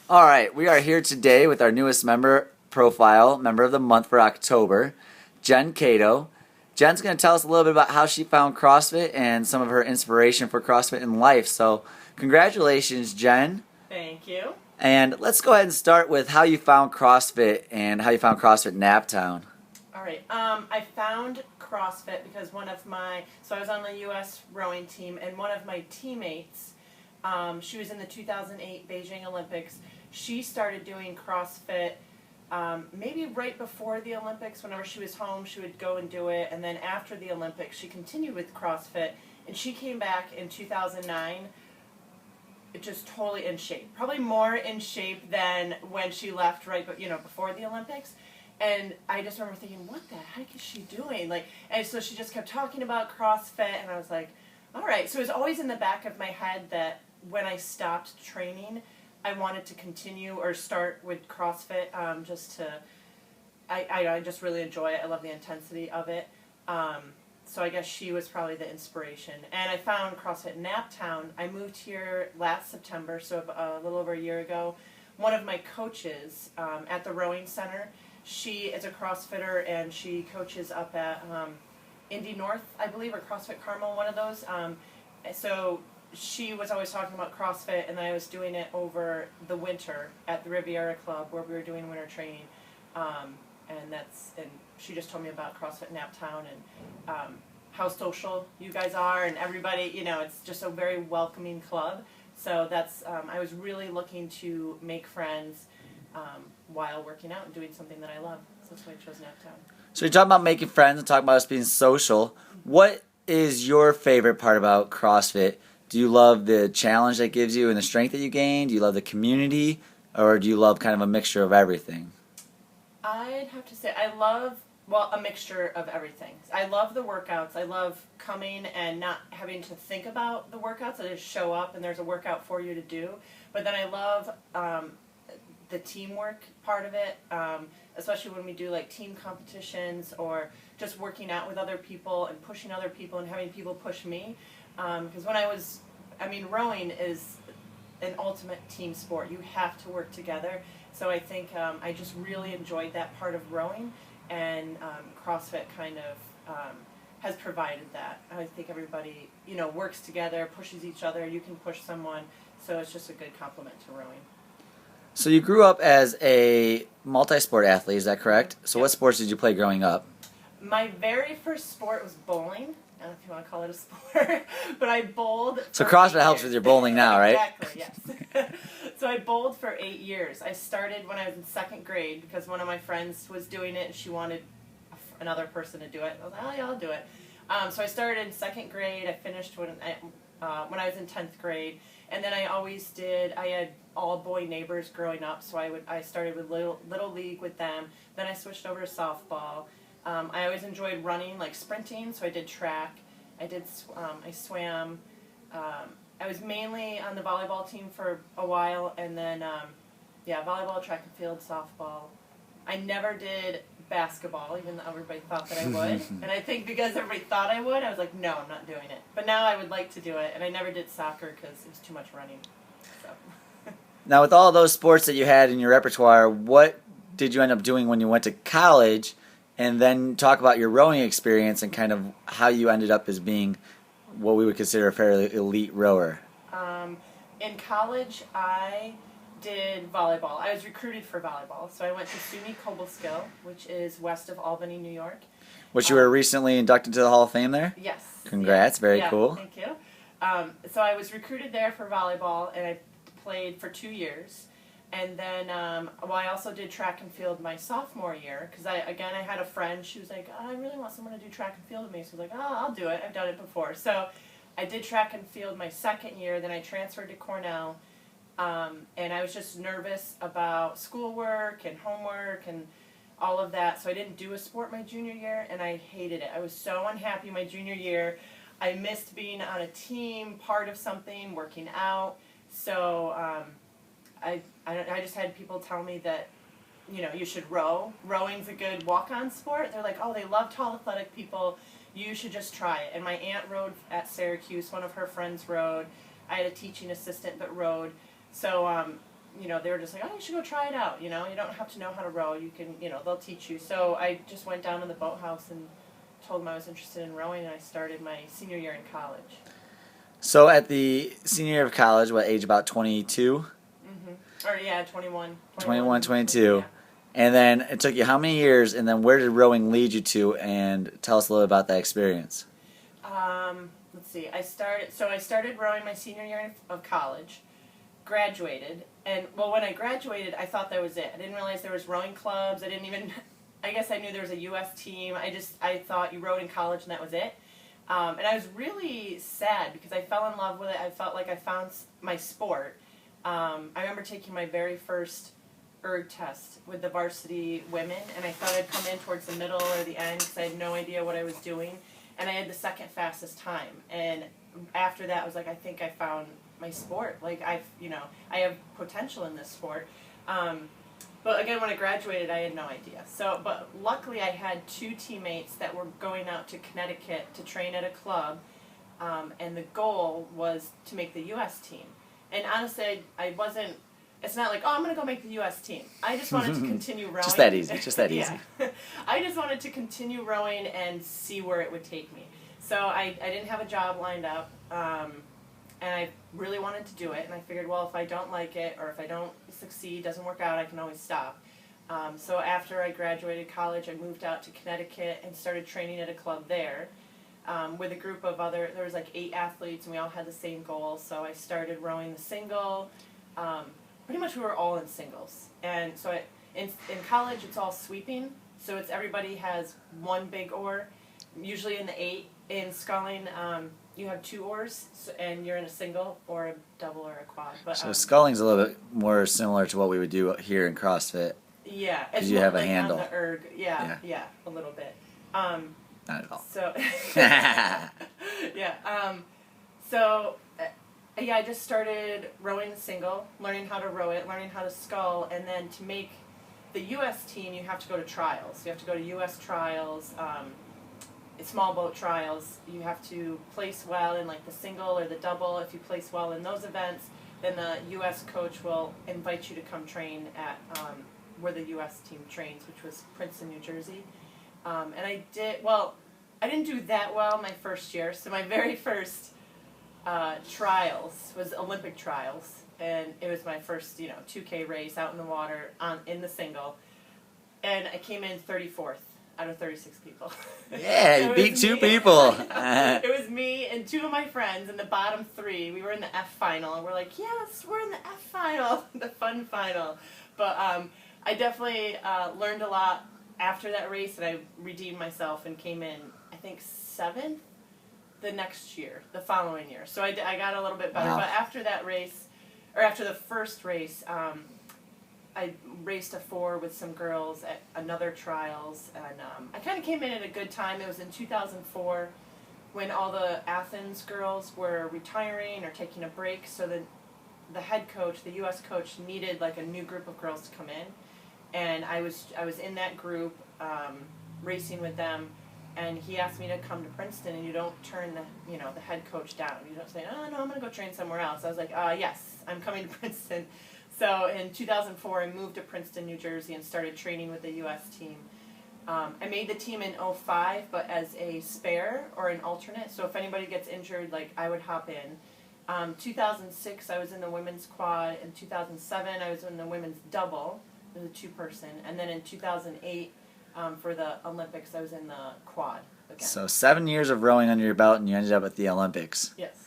All right, we are here today with our newest member profile, member of the month for October, Jen Kaido. Jen's going to tell us a little bit about how she found CrossFit and some of her inspiration for CrossFit in life. So, congratulations, Jen. Thank you. And let's go ahead and start with how you found CrossFit and how you found CrossFit NapTown. All right. I found CrossFit because I was on the U.S. rowing team, and one of my teammates, she was in the 2008 Beijing Olympics. She started doing CrossFit maybe right before the Olympics. Whenever she was home, she would go and do it. And then after the Olympics, she continued with CrossFit. And she came back in 2009 just totally in shape. Probably more in shape than when she left before the Olympics. And I just remember thinking, what the heck is she doing? And so she just kept talking about CrossFit, and I was like, all right. So it was always in the back of my head that when I stopped training, I wanted to continue or start with CrossFit. I just really enjoy it. I love the intensity of it. So I guess she was probably the inspiration. And I found CrossFit NapTown. I moved here last September, so a little over a year ago. One of my coaches at the rowing center, she is a CrossFitter, and she coaches up at Indy North, I believe, or CrossFit Carmel, one of those. So she was always talking about CrossFit, and I was doing it over the winter at the Riviera Club where we were doing winter training. And she just told me about CrossFit NapTown and how social you guys are, and everybody, it's just a very welcoming club. So I was really looking to make friends while working out and doing something that I love. So that's why I chose NapTown. So you're talking about making friends and talking about us being social. What is your favorite part about CrossFit? Do you love the challenge that gives you and the strength that you gain? Do you love the community? Or do you love kind of a mixture of everything? I'd have to say I love, a mixture of everything. I love the workouts. I love coming and not having to think about the workouts. I just show up and there's a workout for you to do. But then I love the teamwork part of it, especially when we do like team competitions or just working out with other people and pushing other people and having people push me. Because rowing is an ultimate team sport. You have to work together. So I think I just really enjoyed that part of rowing, and CrossFit kind of has provided that. I think everybody, works together, pushes each other. You can push someone, so it's just a good complement to rowing. So you grew up as a multi-sport athlete, is that correct? So Yep. What sports did you play growing up? My very first sport was bowling. I don't know if you want to call it a sport, but I bowled. So for CrossFit 8 helps years. with your bowling now, right? Exactly, yes. So I bowled for 8 years. I started when I was in second grade because one of my friends was doing it and she wanted another person to do it. I was like, oh yeah, I'll do it. So I started in second grade. I finished when I was in 10th grade. And then I had all boy neighbors growing up, so I started with little league with them. Then I switched over to softball. I always enjoyed running, like sprinting, so I did track. I swam. I was mainly on the volleyball team for a while, and then, volleyball, track and field, softball. I never did basketball, even though everybody thought that I would. And I think because everybody thought I would, I was like, no, I'm not doing it. But now I would like to do it, and I never did soccer because it was too much running. So. Now, with all those sports that you had in your repertoire, what did you end up doing when you went to college? And then talk about your rowing experience and kind of how you ended up as being what we would consider a fairly elite rower. In college, I did volleyball. I was recruited for volleyball. So I went to SUNY Cobleskill, which is west of Albany, New York. Which you were recently inducted to the Hall of Fame there? Yes. Congrats, very yeah, cool. Thank you. So I was recruited there for volleyball, and I played for 2 years. And then, I also did track and field my sophomore year, because I had a friend, she was like, oh, I really want someone to do track and field with me. So I was like, oh, I'll do it, I've done it before. So I did track and field my second year, then I transferred to Cornell, and I was just nervous about schoolwork and homework and all of that, so I didn't do a sport my junior year, and I hated it. I was so unhappy my junior year. I missed being on a team, part of something, working out, so I just had people tell me that, you should row. Rowing's a good walk-on sport. They're like, oh, they love tall, athletic people. You should just try it. And my aunt rowed at Syracuse. One of her friends rowed. I had a teaching assistant that rowed. So they were just like, oh, you should go try it out. You don't have to know how to row. You can, they'll teach you. So I just went down to the boathouse and told them I was interested in rowing, and I started my senior year in college. So at the senior year of college, what age, about 22? Mm-hmm. Or, yeah, 21. 21, 22. Yeah. And then it took you how many years, and then where did rowing lead you to, and tell us a little about that experience. Let's see. I started rowing my senior year of college, graduated, and, well, when I graduated, I thought that was it. I didn't realize there was rowing clubs. I guess I knew there was a U.S. team. I thought you rowed in college and that was it. And I was really sad because I fell in love with it. I felt like I found my sport. I remember taking my very first erg test with the varsity women, and I thought I'd come in towards the middle or the end because I had no idea what I was doing. And I had the second fastest time. And after that, I was like, I think I found my sport. Like, I have potential in this sport. But again, when I graduated, I had no idea. But luckily I had two teammates that were going out to Connecticut to train at a club, and the goal was to make the U.S. team. And honestly, it's not like, oh, I'm going to go make the U.S. team. I just wanted to continue rowing. Just that easy, Yeah. I just wanted to continue rowing and see where it would take me. So I didn't have a job lined up, and I really wanted to do it, and I figured, well, if I don't like it, or if I don't succeed, doesn't work out, I can always stop. So after I graduated college, I moved out to Connecticut and started training at a club there, with a group of there was like 8 athletes, and we all had the same goal, so I started rowing the single. Pretty much we were all in singles, and so in college it's all sweeping, so everybody has one big oar, usually in the 8. In sculling, you have 2 oars, and you're in a single or a double or a quad. But, so sculling's a little bit more similar to what we would do here in CrossFit. Yeah, because you have a like handle. On the erg, yeah, a little bit. Not at all. So, yeah. I just started rowing the single, learning how to row it, learning how to scull, and then to make the U.S. team, you have to go to trials. You have to go to U.S. trials, small boat trials. You have to place well in like the single or the double. If you place well in those events, then the U.S. coach will invite you to come train at where the U.S. team trains, which was Princeton, New Jersey. And I didn't do that well my first year. So my very first trials was Olympic trials, and it was my first 2K race out in the water in the single, and I came in 34th out of 36 people. Yeah, you beat 2 people. It was me and 2 of my friends in the bottom 3. We were in the F final, and we're like, yes, we're in the F final, the fun final. But I definitely learned a lot after that race, and I redeemed myself and came in, I think, 7th the next year, the following year. So I got a little bit better. Wow. But after that race, or after the first race, I raced a 4 with some girls at another trials, and I kind of came in at a good time. It was in 2004 when all the Athens girls were retiring or taking a break, so the head coach, the U.S. coach, needed like a new group of girls to come in, and I was in that group racing with them, and he asked me to come to Princeton, and you don't turn the head coach down. You don't say, oh no, I'm going to go train somewhere else. I was like, yes, I'm coming to Princeton. So in 2004, I moved to Princeton, New Jersey, and started training with the U.S. team. I made the team in 2005, but as a spare or an alternate. So if anybody gets injured, I would hop in. 2006, I was in the women's quad. In 2007, I was in the women's double. It was a 2-person. And then in 2008, for the Olympics, I was in the quad again. So 7 years of rowing under your belt, and you ended up at the Olympics. Yes.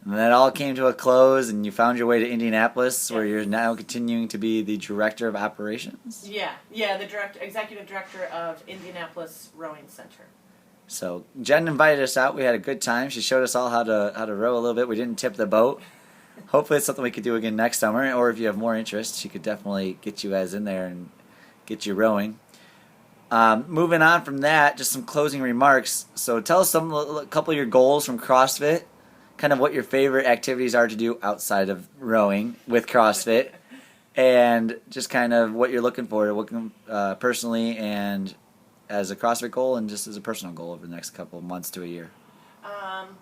And that all came to a close, and you found your way to Indianapolis, where you're now continuing to be the director of operations? Yeah, the executive director of Indianapolis Rowing Center. So Jen invited us out. We had a good time. She showed us all how to row a little bit. We didn't tip the boat. Hopefully it's something we could do again next summer, or if you have more interest, she could definitely get you guys in there and get you rowing. Moving on from that, just some closing remarks. So tell us a couple of your goals from CrossFit. Kind of what your favorite activities are to do outside of rowing with CrossFit, and just kind of what you're looking for personally and as a CrossFit goal, and just as a personal goal over the next couple of months to a year.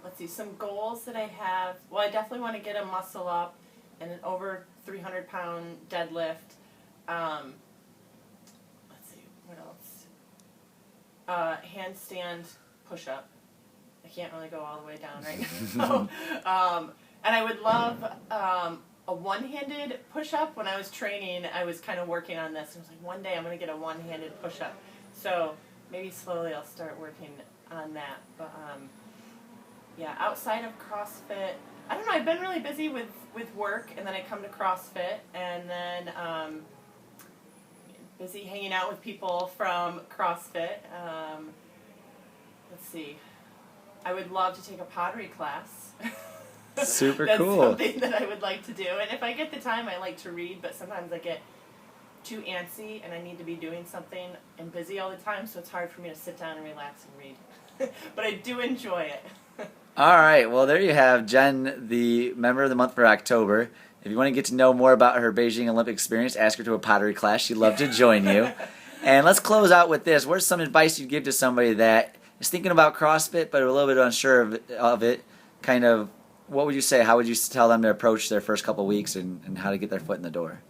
Let's see, some goals that I have. Well, I definitely want to get a muscle up and an over 300-pound deadlift. Let's see, what else? Handstand push-up. I can't really go all the way down right now. And I would love a one-handed push-up. When I was training, I was kind of working on this. I was like, one day I'm going to get a one-handed push-up. So maybe slowly I'll start working on that. But yeah, outside of CrossFit, I don't know, I've been really busy with work, and then I come to CrossFit, and then busy hanging out with people from CrossFit. Let's see. I would love to take a pottery class. Super That's cool. something that I would like to do. And if I get the time, I like to read, but sometimes I get too antsy and I need to be doing something and busy all the time, so it's hard for me to sit down and relax and read. But I do enjoy it. All right, well, there you have Jen, the member of the month for October. If you want to get to know more about her Beijing Olympic experience, ask her to a pottery class. She'd love to join you. And let's close out with this. What's some advice you'd give to somebody that is thinking about CrossFit but a little bit unsure of it? Kind of, what would you say? How would you tell them to approach their first couple weeks and how to get their foot in the door?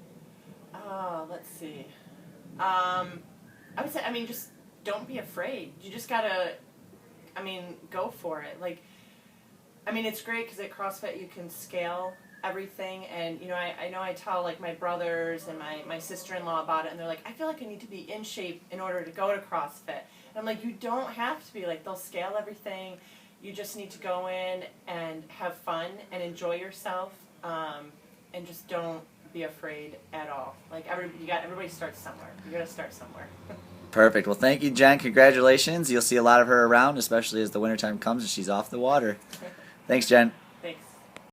Let's see. I would say, just don't be afraid. You just gotta, go for it. It's great because at CrossFit you can scale everything, and I know I tell my brothers and my sister-in-law about it, and they're like, I feel like I need to be in shape in order to go to CrossFit. And I'm like, you don't have to be. They'll scale everything. You just need to go in and have fun and enjoy yourself, and just don't be afraid at all. Everybody starts somewhere. You gotta start somewhere. Perfect. Well, thank you, Jen. Congratulations. You'll see a lot of her around, especially as the wintertime comes and she's off the water. Thanks, Jen.